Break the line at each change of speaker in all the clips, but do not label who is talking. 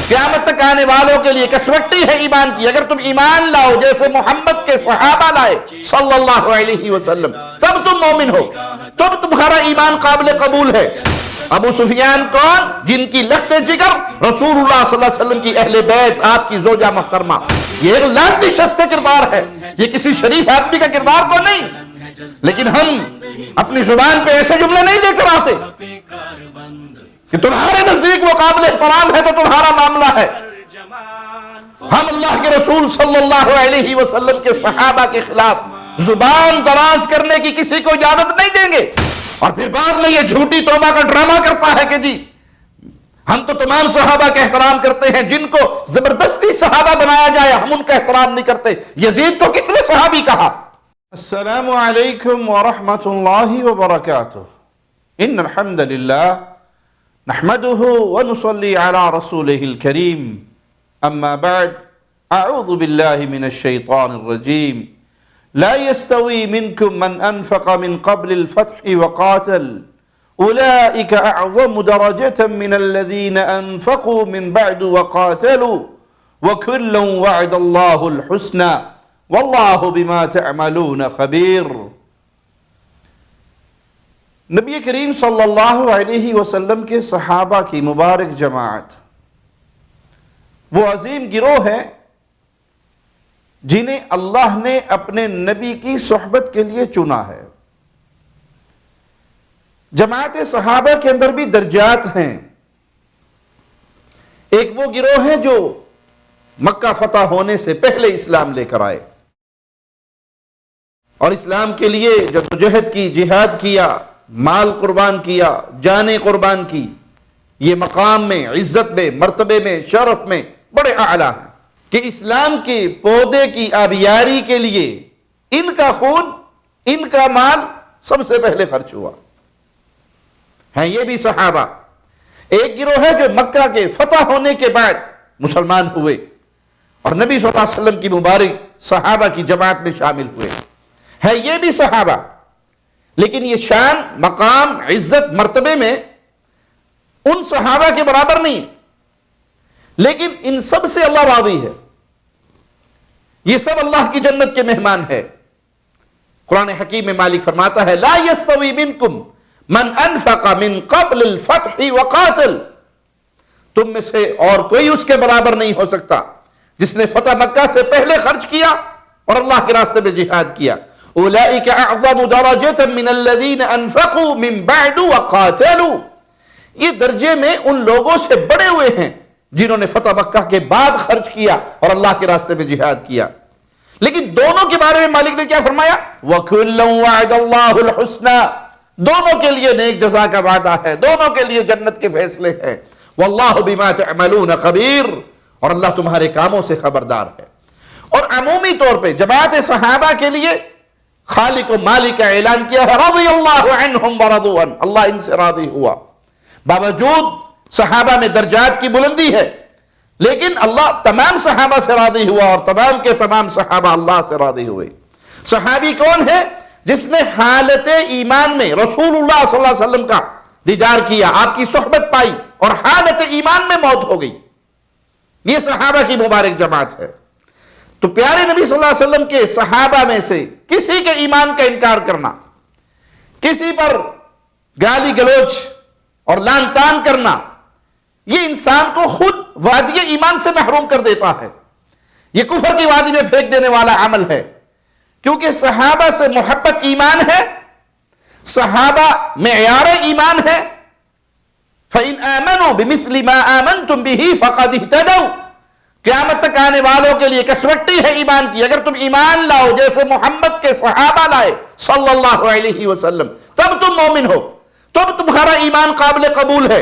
قیامت تک آنے والوں کے لیے کسوٹی ہے ایمان کی. اگر تم ایمان لاؤ جیسے محمد کے صحابہ لائے صلی اللہ علیہ وسلم, تب تم مومن ہو, تب تمہارا ایمان قابل قبول ہے. ابو سفیان کون؟ جن کی لخت جگر رسول اللہ صلی اللہ علیہ وسلم کی اہل بیت, آپ کی زوجہ محترمہ. یہ ایک لعنتی شخص کا کردار ہے, یہ کسی شریف آدمی کا کردار تو نہیں. لیکن ہم اپنی زبان پہ ایسے جملے نہیں لے کر آتے کہ تمہارے نزدیک وہ قابل احترام ہے تو تمہارا معاملہ ہے. ہم اللہ کے رسول صلی اللہ علیہ وسلم کے صحابہ کے خلاف زبان دراز کرنے کی کسی کو اجازت نہیں دیں گے. اور پھر بعد میں یہ جھوٹی توبہ کا ڈرامہ کرتا ہے کہ جی ہم تو تمام صحابہ کا احترام کرتے ہیں, جن کو زبردستی صحابہ بنایا جائے ہم ان کا احترام نہیں کرتے. یزید کو کس نے صحابی کہا؟ السلام علیکم ورحمۃ اللہ وبرکاتہ. ان الحمد للہ نحمده ونصلي على رسوله الكريم. اما بعد اعوذ باللہ من الشیطان الرجیم. لا يستوي منكم من انفق من قبل الفتح وقاتل اولئك اعظم درجة من الذين انفقوا من بعد وقاتلوا وكلا وعد الله الحسنى واللہ بما تعملون خبیر. نبی کریم صلی اللہ علیہ وسلم کے صحابہ کی مبارک جماعت وہ عظیم گروہ ہے جنہیں اللہ نے اپنے نبی کی صحبت کے لیے چنا ہے. جماعت صحابہ کے اندر بھی درجات ہیں. ایک وہ گروہ ہے جو مکہ فتح ہونے سے پہلے اسلام لے کر آئے اور اسلام کے لیے جدوجہد کی, جہاد کیا, مال قربان کیا, جانیں قربان کی. یہ مقام میں, عزت میں, مرتبے میں, شرف میں بڑے اعلیٰ ہیں کہ اسلام کے پودے کی آبیاری کے لیے ان کا خون, ان کا مال سب سے پہلے خرچ ہوا. ہیں یہ بھی صحابہ. ایک گروہ ہے جو مکہ کے فتح ہونے کے بعد مسلمان ہوئے اور نبی صلی اللہ علیہ وسلم کی مبارک صحابہ کی جماعت میں شامل ہوئے. ہے یہ بھی صحابہ, لیکن یہ شان, مقام, عزت, مرتبے میں ان صحابہ کے برابر نہیں. لیکن ان سب سے اللہ راضی ہے. یہ سب اللہ کی جنت کے مہمان ہے. قرآن حکیم میں مالک فرماتا ہے لا يستوي منکم من انفق من قبل الفتح وقاتل. تم میں سے اور کوئی اس کے برابر نہیں ہو سکتا جس نے فتح مکہ سے پہلے خرچ کیا اور اللہ کے راستے میں جہاد کیا. اولئک اعظم درجة من الذین انفقوا من بعد وقاتلوا. یہ درجے میں ان لوگوں سے بڑے ہوئے ہیں جنہوں نے فتح مکہ کے بعد خرچ کیا اور اللہ کے راستے میں جہاد کیا. لیکن دونوں کے بارے میں مالک نے کیا فرمایا؟ وَكُلًّا وَعَدَ اللَّهُ الْحُسْنَى. دونوں کے لیے نیک جزا کا وعدہ ہے, دونوں کے لیے جنت کے فیصلے ہیں. وَاللَّهُ بِمَا تَعْمَلُونَ خَبِيرٌ. اور اللہ تمہارے کاموں سے خبردار ہے. اور عمومی طور پہ جماعت صحابہ کے لیے خالق و مالک کا اعلان کیا ہے رضی اللہ عنہم ورضوا عنہ. اللہ ان سے راضی ہوا. باوجود صحابہ میں درجات کی بلندی ہے, لیکن اللہ تمام صحابہ سے راضی ہوا اور تمام کے تمام صحابہ اللہ سے راضی ہوئے. صحابی کون ہے؟ جس نے حالت ایمان میں رسول اللہ صلی اللہ علیہ وسلم کا دیدار کیا, آپ کی صحبت پائی اور حالت ایمان میں موت ہو گئی. یہ صحابہ کی مبارک جماعت ہے. تو پیارے نبی صلی اللہ علیہ وسلم کے صحابہ میں سے کسی کے ایمان کا انکار کرنا, کسی پر گالی گلوچ اور لان تان کرنا, یہ انسان کو خود وادی ایمان سے محروم کر دیتا ہے. یہ کفر کی وادی میں پھینک دینے والا عمل ہے. کیونکہ صحابہ سے محبت ایمان ہے, صحابہ معیار ایمان ہے. فَإِنْ آمَنُوا بِمِثْلِ مَا آمَنْتُمْ بِهِ فَقَدْ اهْتَدَوْا. قیامت تک آنے والوں کے لیے کسوٹی ہے ایمان کی. اگر تم ایمان لاؤ جیسے محمد کے صحابہ لائے صلی اللہ علیہ وسلم, تب تم مومن ہو, تب تمہارا ایمان قابل قبول ہے.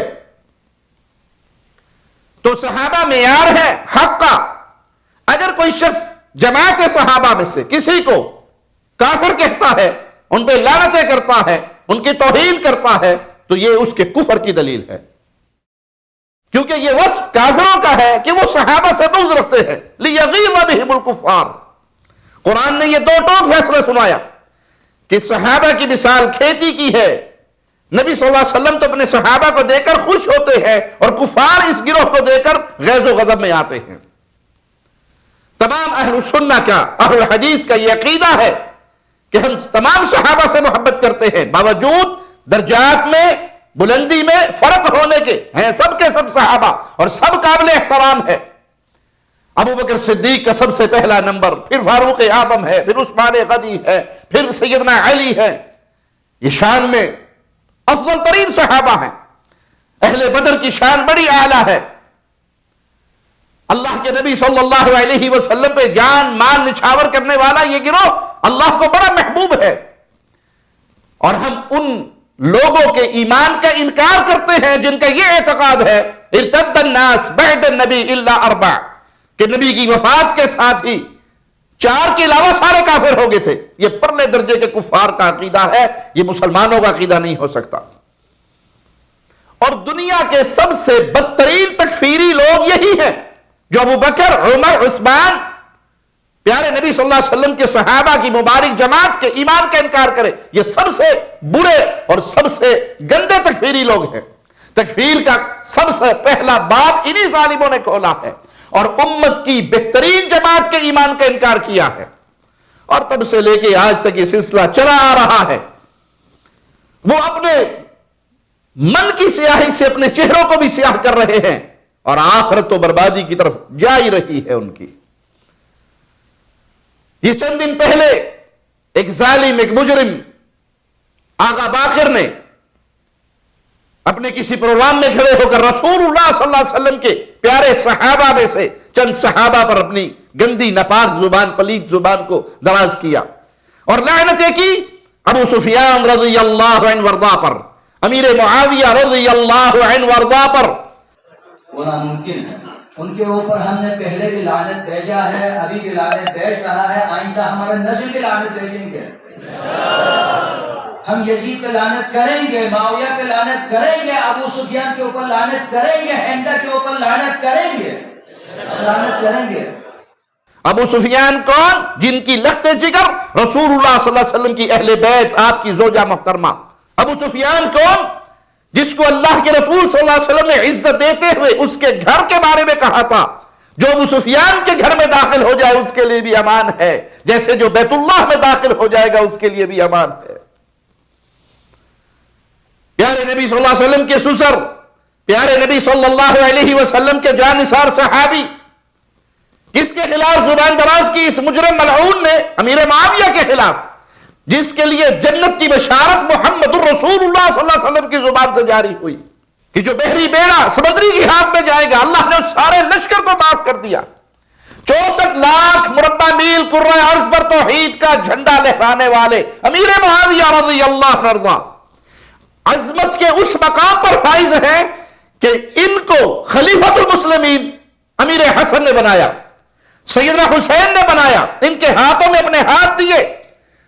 تو صحابہ معیار ہے حق کا. اگر کوئی شخص جماعت صحابہ میں سے کسی کو کافر کہتا ہے, ان پہ لعنتیں کرتا ہے, ان کی توہین کرتا ہے, تو یہ اس کے کفر کی دلیل ہے. کیونکہ یہ وصف کافروں کا ہے کہ وہ صحابہ سے بغض رکھتے ہیں. لِيَغِيظَ بِهِمُ الْكُفَّارِ. قرآن نے یہ دو ٹوک فیصلہ سنایا کہ صحابہ کی مثال کھیتی کی ہے نبی صلی اللہ علیہ وسلم تو اپنے صحابہ کو دے کر خوش ہوتے ہیں اور کفار اس گروہ کو دے کر غیظ و غضب میں آتے ہیں۔ تمام اہل سنہ کا، اہل حدیث کا یہ عقیدہ ہے کہ ہم تمام صحابہ سے محبت کرتے ہیں، باوجود درجات میں بلندی میں فرق ہونے کے ہیں، سب کے سب صحابہ اور سب قابل احترام ہے۔ ابو بکر صدیق کا سب سے پہلا نمبر، پھر فاروق اعظم ہے، پھر عثمان غنی ہے، پھر سیدنا علی ہے، یہ شان میں افضل ترین صحابہ ہیں۔ اہل بدر کی شان بڑی اعلیٰ ہے۔ اللہ کے نبی صلی اللہ علیہ وسلم پہ جان مال نچھاور کرنے والا یہ گروہ اللہ کو بڑا محبوب ہے، اور ہم ان لوگوں کے ایمان کا انکار کرتے ہیں جن کا یہ اعتقاد ہے ارتد الناس بعد النبی الا اربع، کہ نبی کی وفات کے ساتھ ہی 4 کے علاوہ سارے کافر ہو گئے تھے۔ یہ پرلے درجے کے کفار کا عقیدہ ہے، یہ مسلمانوں کا عقیدہ نہیں ہو سکتا۔ اور دنیا کے سب سے بدترین تکفیری لوگ یہی ہیں جو ابو بکر، عمر، عثمان، پیارے نبی صلی اللہ علیہ وسلم کے صحابہ کی مبارک جماعت کے ایمان کا انکار کرے۔ یہ سب سے برے اور سب سے گندے تکفیری لوگ ہیں۔ تکفیر کا سب سے پہلا باب انہی ظالموں نے کھولا ہے اور امت کی بہترین جماعت کے ایمان کا انکار کیا ہے، اور تب سے لے کے آج تک یہ سلسلہ چلا آ رہا ہے۔ وہ اپنے من کی سیاہی سے اپنے چہروں کو بھی سیاہ کر رہے ہیں، اور آخرت و بربادی کی طرف جا ہی رہی ہے ان کی۔ یہ چند دن پہلے ایک ظالم، ایک مجرم آغا باقر نے اپنے کسی پروگرام میں کھڑے ہو کر رسول اللہ صلی اللہ علیہ وسلم کے پیارے صحابہ میں سے چند صحابہ پر اپنی گندی ناپاک زبان، پلید زبان کو دراز کیا اور لعنتیں کی ابو سفیان رضی اللہ عنہ وارضاہ پر، امیر معاویہ رضی اللہ عنہ وارضاہ پر۔
وہ ناممکن ہے، ان کے اوپر ہم نے پہلے بھی لعنت بھیجا ہے، ابھی بھی لعنت بھیج رہا ہے، آئندہ ہمارے نسل کی لعنت بھیجیں گے۔ ہم یزید پہ لعنت کریں گے، معاویہ پہ لعنت کریں گے، ابو سفیان کے اوپر لعنت کریں گے، حمزہ کے اوپر لعنت کریں گے، لعنت کریں گے۔
ابو سفیان کون؟ جن کی لخت جگر رسول اللہ صلی اللہ علیہ وسلم کی اہل بیت، آپ کی زوجہ محترمہ۔ ابو سفیان کون؟ جس کو اللہ کے رسول صلی اللہ علیہ وسلم نے عزت دیتے ہوئے اس کے گھر کے بارے میں کہا تھا جو ابو سفیان کے گھر میں داخل ہو جائے اس کے لیے بھی امان ہے، جیسے جو بیت اللہ میں داخل ہو جائے گا اس کے لیے بھی امان ہے۔ پیارے نبی صلی اللہ علیہ وسلم کے سسر، پیارے نبی صلی اللہ علیہ وسلم کے جانثار صحابی، کس کے خلاف زبان دراز کی اس مجرم ملعون نے؟ امیر معاویہ کے خلاف، جس کے لیے جنت کی بشارت محمد الرسول اللہ صلی اللہ علیہ وسلم کی زبان سے جاری ہوئی کہ جو بحری بیڑا سمندری کی ہاتھ میں جائے گا، اللہ نے اس سارے لشکر کو معاف کر دیا۔ 64 لاکھ مربع میل کرۂ ارض پر توحید کا جھنڈا لہرانے والے امیر معاویہ رضی اللہ عنہ عظمت کے اس مقام پر فائز ہیں کہ ان کو خلیفۃ المسلمین امیر حسن نے بنایا، سیدنا حسین نے بنایا، ان کے ہاتھوں میں اپنے ہاتھ دیے،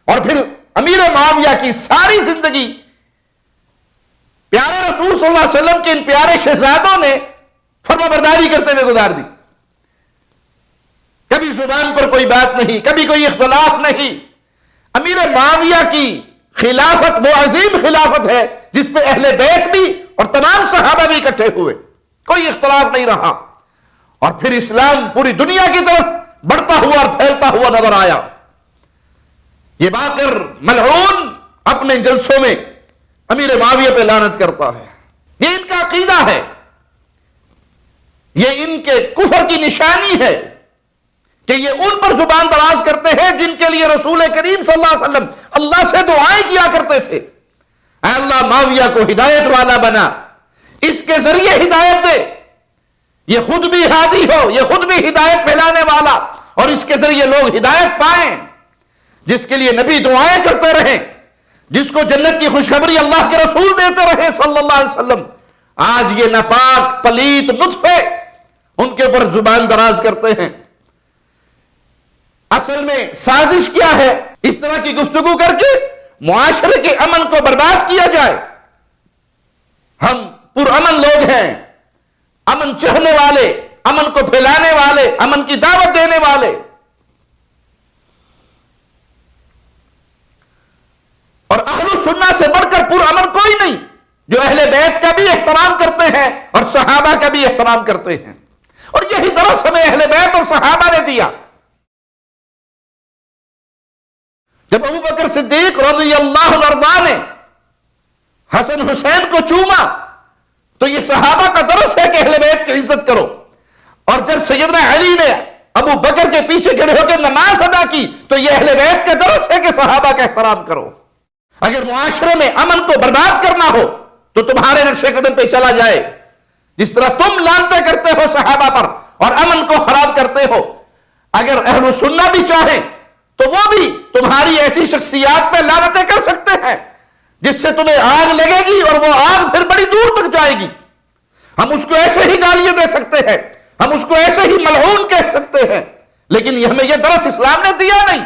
اور پھر امیر معاویہ کی ساری زندگی پیارے رسول صلی اللہ علیہ وسلم کے ان پیارے شہزادوں نے فرما برداری کرتے ہوئے گزار دی۔ کبھی زبان پر کوئی بات نہیں، کبھی کوئی اختلاف نہیں۔ امیر معاویہ کی خلافت وہ عظیم خلافت ہے جس پہ اہل بیت بھی اور تمام صحابہ بھی اکٹھے ہوئے، کوئی اختلاف نہیں رہا، اور پھر اسلام پوری دنیا کی طرف بڑھتا ہوا اور پھیلتا ہوا نظر آیا۔ یہ باقر ملعون اپنے جلسوں میں امیر معاویہ پہ لعنت کرتا ہے، یہ ان کا عقیدہ ہے، یہ ان کے کفر کی نشانی ہے کہ یہ ان پر زبان دراز کرتے ہیں جن کے لیے رسول کریم صلی اللہ علیہ وسلم اللہ سے دعائیں کیا کرتے تھے، اے اللہ معاویہ کو ہدایت والا بنا، اس کے ذریعے ہدایت دے، یہ خود بھی ہادی ہو، یہ خود بھی ہدایت پھیلانے والا، اور اس کے ذریعے لوگ ہدایت پائیں، جس کے لیے نبی دعائیں کرتے رہیں، جس کو جنت کی خوشخبری اللہ کے رسول دیتے رہے صلی اللہ علیہ وسلم۔ آج یہ ناپاک پلیت نطفے ان کے اوپر زبان دراز کرتے ہیں۔ اصل میں سازش کیا ہے؟ اس طرح کی گفتگو کر کے معاشرے کے امن کو برباد کیا جائے۔ ہم پرامن لوگ ہیں، امن چاہنے والے، امن کو پھیلانے والے، امن کی دعوت دینے والے، اور اہل سنہ سے بڑھ کر پرامن کوئی نہیں۔ جو اہل بیت کا بھی احترام کرتے ہیں اور صحابہ کا بھی احترام کرتے ہیں، اور یہی درس ہمیں اہل بیت اور صحابہ نے دیا۔ جب ابو بکر صدیق رضی اللہ عنہ نے حسن حسین کو چوما تو یہ صحابہ کا درس ہے کہ اہل بیت کی عزت کرو، اور جب سیدنا علی نے ابو بکر کے پیچھے کھڑے ہو کے نماز ادا کی تو یہ اہل بیت کا درس ہے کہ صحابہ کا احترام کرو۔ اگر معاشرے میں امن کو برباد کرنا ہو تو تمہارے نقش قدم پہ چلا جائے، جس طرح تم لانتیں کرتے ہو صحابہ پر اور امن کو خراب کرتے ہو، اگر اہل سنہ بھی چاہیں تو وہ بھی تمہاری ایسی شخصیات پہ لعنتیں کر سکتے ہیں جس سے تمہیں آگ لگے گی اور وہ آگ پھر بڑی دور تک جائے گی۔ ہم اس کو ایسے ہی گالیاں دے سکتے ہیں، ہم اس کو ایسے ہی ملعون کہہ سکتے ہیں، لیکن ہمیں یہ درس اسلام نے دیا نہیں۔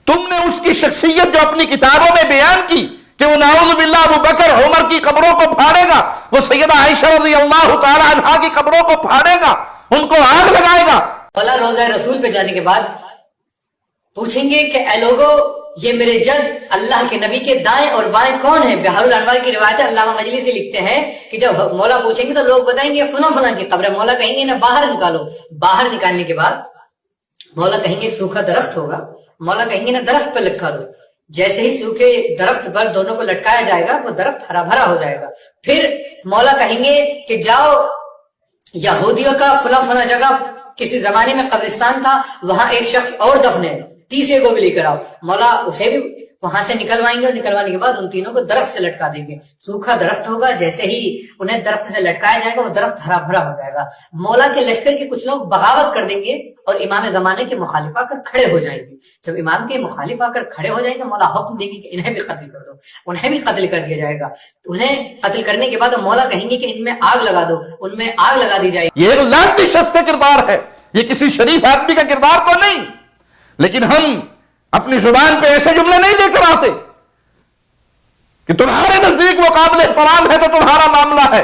تم نے اس کی شخصیت جو اپنی کتابوں میں بیان کی کہ وہ نعوذ باللہ ابو بکر عمر کی قبروں کو پھاڑے گا، وہ سیدہ عائشہ رضی اللہ تعالی عنہا کی قبروں کو پھاڑے گا، ان کو آگ لگائے گا۔
مولا روضہ رسول پہ جانے کے بعد پوچھیں گے کہ اے لوگو، یہ میرے جد اللہ کے نبی کے دائیں اور بائیں کون ہیں؟ بہار الانوار کی روایت علامہ مجلسی لکھتے ہیں کہ جب مولا پوچھیں گے تو لوگ بتائیں گے فلاں فلاں کی قبر ہے۔ مولا کہیں گے نہ باہر نکالو، باہر نکالنے کے بعد مولا کہیں گے سوکھا درخت ہوگا، مولا کہیں گے نا درخت پہ لٹکا دو۔ جیسے ہی سوکھے درخت پر دونوں کو لٹکایا جائے گا وہ درخت ہرا بھرا ہو جائے گا۔ پھر مولا کہیں گے کہ جاؤ یہودیوں کا فلاں فلاں جگہ کسی زمانے میں قبرستان تھا، وہاں ایک شخص اور دفن ہے، تیسرے کو بھی لے کر آؤ۔ مولا اسے بھی وہاں سے نکلوائیں گے اور نکلوانے کے بعد ان تینوں کو درخت سے لٹکا دیں گے۔ سوکھا درخت ہوگا، جیسے ہی انہیں درخت سے لٹکایا جائے گا وہ درخت ہرا بھرا ہو جائے گا۔ مولا کے لشکر کے کچھ لوگ بغاوت کر دیں گے اور امام زمانے کے مخالف آ کر کھڑے ہو جائیں گے۔ جب امام کے مخالف آ کر کھڑے ہو جائیں گے مولا حکم دیں گے کہ انہیں بھی قتل کر دو، انہیں بھی قتل کر دیا جائے گا۔ انہیں قتل کرنے کے بعد مولا کہیں گے کہ ان میں آگ لگا دو، ان میں آگ لگا دی جائے گی۔
یہ ایک لعنتی شخص کا کردار ہے، یہ کسی شریف آدمی کا کردار تو نہیں، لیکن ہم اپنی زبان پہ ایسے جملے نہیں لے کر آتے کہ تمہارے نزدیک وہ قابل احترام ہے تو تمہارا معاملہ ہے۔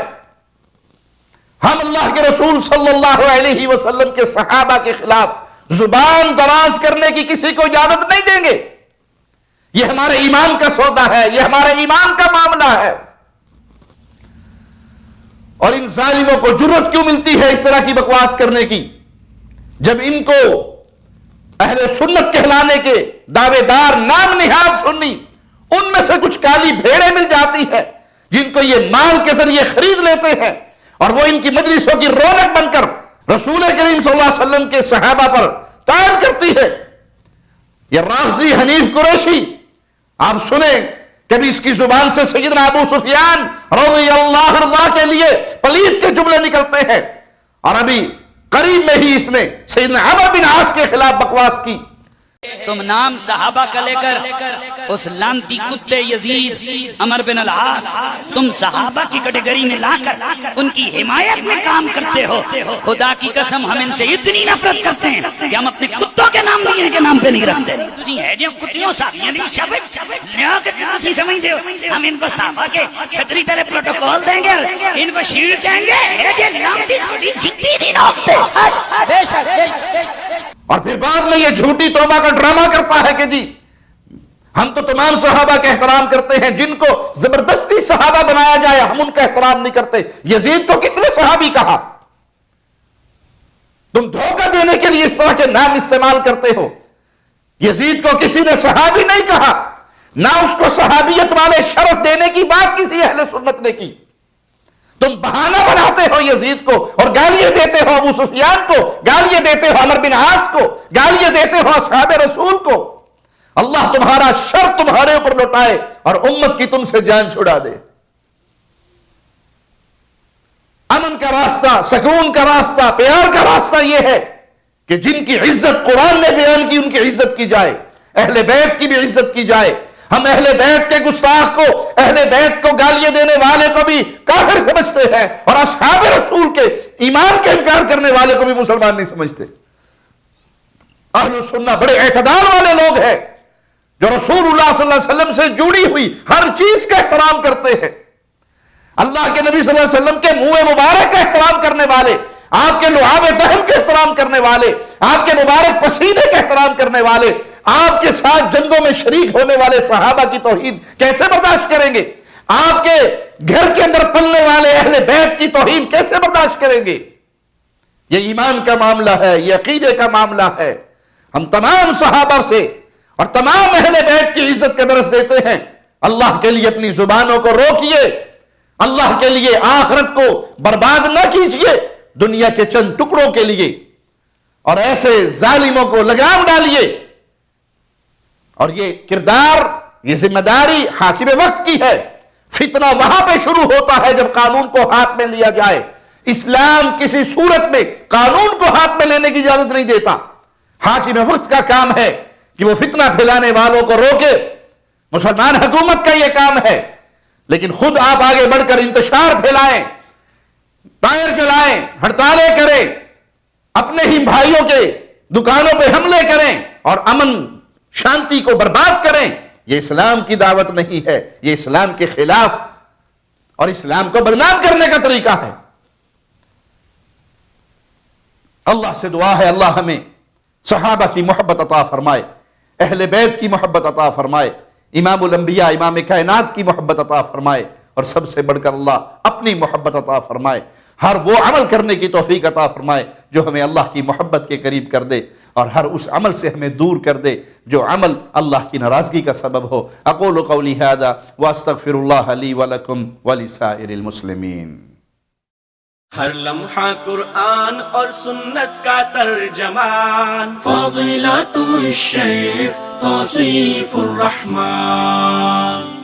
ہم اللہ کے رسول صلی اللہ علیہ وسلم کے صحابہ کے خلاف زبان دراز کرنے کی کسی کو اجازت نہیں دیں گے۔ یہ ہمارے ایمان کا سودا ہے، یہ ہمارے ایمان کا معاملہ ہے۔ اور ان ظالموں کو جرأت کیوں ملتی ہے اس طرح کی بکواس کرنے کی، جب ان کو اہل سنت کہلانے کے دعوے دار نام نہاد سنی ان میں سے کچھ کالی بھیڑیں مل جاتی ہے جن کو یہ مال کے ذریعے خرید لیتے ہیں اور وہ ان کی مجلسوں کی رونق بن کر رسول کریم صلی اللہ علیہ وسلم کے صحابہ پر قائم کرتی ہے۔ یہ رافضی حنیف قریشی، آپ سنیں کبھی اس کی زبان سے سیدنا ابو سفیان رضی اللہ عنہ کے لیے پلید کے جملے نکلتے ہیں، اور ابھی قریب میں ہی اس نے سیدنا عمر بن عاص کے خلاف بکواس کی۔
تم نام صحابہ کا لے کر اس لانتی کتے یزید عمر بن العاص تم صحابہ کی کیٹیگری میں لا کر ان کی حمایت میں کام کرتے ہو۔ خدا کی قسم ہم ان سے اتنی نفرت کرتے ہیں کہ ہم اپنے کتوں کے نام بھی ان کے نام پہ نہیں رکھتے۔ تسی ہے جو کتیوں ساتھیاں نہیں شبت سمجھتے ہو، ہم ان کو صحابہ کے چھتری طرح پروٹوکول دیں گے، ان کو شیل دیں گے۔
اور پھر بعد میں یہ جھوٹی توبہ کا ڈرامہ کرتا ہے کہ جی ہم تو تمام صحابہ کا احترام کرتے ہیں، جن کو زبردستی صحابہ بنایا جائے ہم ان کا احترام نہیں کرتے۔ یزید کو کس نے صحابی کہا؟ تم دھوکہ دینے کے لیے اس طرح کے نام استعمال کرتے ہو۔ یزید کو کسی نے صحابی نہیں کہا، نہ اس کو صحابیت والے شرف دینے کی بات کسی اہل سنت نے کی۔ تم بہانہ بناتے ہو یزید کو اور گالیاں دیتے ہو ابو سفیان کو، گالیاں دیتے ہو عمر بن عاص کو، گالیاں دیتے ہو اصحاب رسول کو۔ اللہ تمہارا شر تمہارے اوپر لوٹائے اور امت کی تم سے جان چھڑا دے۔ امن کا راستہ، سکون کا راستہ، پیار کا راستہ یہ ہے کہ جن کی عزت قرآن نے بیان کی ان کی عزت کی جائے، اہل بیت کی بھی عزت کی جائے۔ ہم اہل بیت کے گستاخ کو، اہل بیت کو گالیاں دینے والے کو بھی کافر سمجھتے ہیں اور اصحاب رسول کے ایمان کا انکار کرنے والے کو بھی مسلمان نہیں سمجھتے۔ اہل سنہ بڑے اعتدال والے لوگ ہیں جو رسول اللہ صلی اللہ علیہ وسلم سے جڑی ہوئی ہر چیز کا احترام کرتے ہیں، اللہ کے نبی صلی اللہ علیہ وسلم کے منہ مبارک کا احترام کرنے والے، آپ کے لعاب دہن کا احترام کرنے والے، آپ کے مبارک پسینے کا احترام کرنے والے، آپ کے ساتھ جنگوں میں شریک ہونے والے صحابہ کی توہین کیسے برداشت کریں گے؟ آپ کے گھر کے اندر پلنے والے اہل بیت کی توہین کیسے برداشت کریں گے؟ یہ ایمان کا معاملہ ہے، یہ عقیدے کا معاملہ ہے۔ ہم تمام صحابہ سے اور تمام اہل بیت کی عزت کا درس دیتے ہیں۔ اللہ کے لیے اپنی زبانوں کو روکیے، اللہ کے لیے آخرت کو برباد نہ کیجیے دنیا کے چند ٹکڑوں کے لیے، اور ایسے ظالموں کو لگام ڈالیے۔ اور یہ کردار، یہ ذمہ داری حاکم وقت کی ہے۔ فتنہ وہاں پہ شروع ہوتا ہے جب قانون کو ہاتھ میں لیا جائے۔ اسلام کسی صورت میں قانون کو ہاتھ میں لینے کی اجازت نہیں دیتا۔ حاکم وقت کا کام ہے کہ وہ فتنہ پھیلانے والوں کو روکے۔ مسلمان حکومت کا یہ کام ہے، لیکن خود آپ آگے بڑھ کر انتشار پھیلائیں، ٹائر چلائیں، ہڑتالیں کریں، اپنے ہی بھائیوں کے دکانوں پہ حملے کریں اور امن شانتی کو برباد کریں، یہ اسلام کی دعوت نہیں ہے، یہ اسلام کے خلاف اور اسلام کو بدنام کرنے کا طریقہ ہے۔ اللہ سے دعا ہے اللہ ہمیں صحابہ کی محبت عطا فرمائے، اہل بیت کی محبت عطا فرمائے، امام الانبیاء امام کائنات کی محبت عطا فرمائے، اور سب سے بڑھ کر اللہ اپنی محبت عطا فرمائے، ہر وہ عمل کرنے کی توفیق عطا فرمائے جو ہمیں اللہ کی محبت کے قریب کر دے، اور ہر اس عمل سے ہمیں دور کر دے جو عمل اللہ کی ناراضگی کا سبب ہو۔ اقول قولی ھذا واستغفر اللہ لی ولکم ولسائر المسلمین۔
ہر لمحہ قرآن اور سنت کا ترجمان، فضیلت الشیخ توصیف الرحمان۔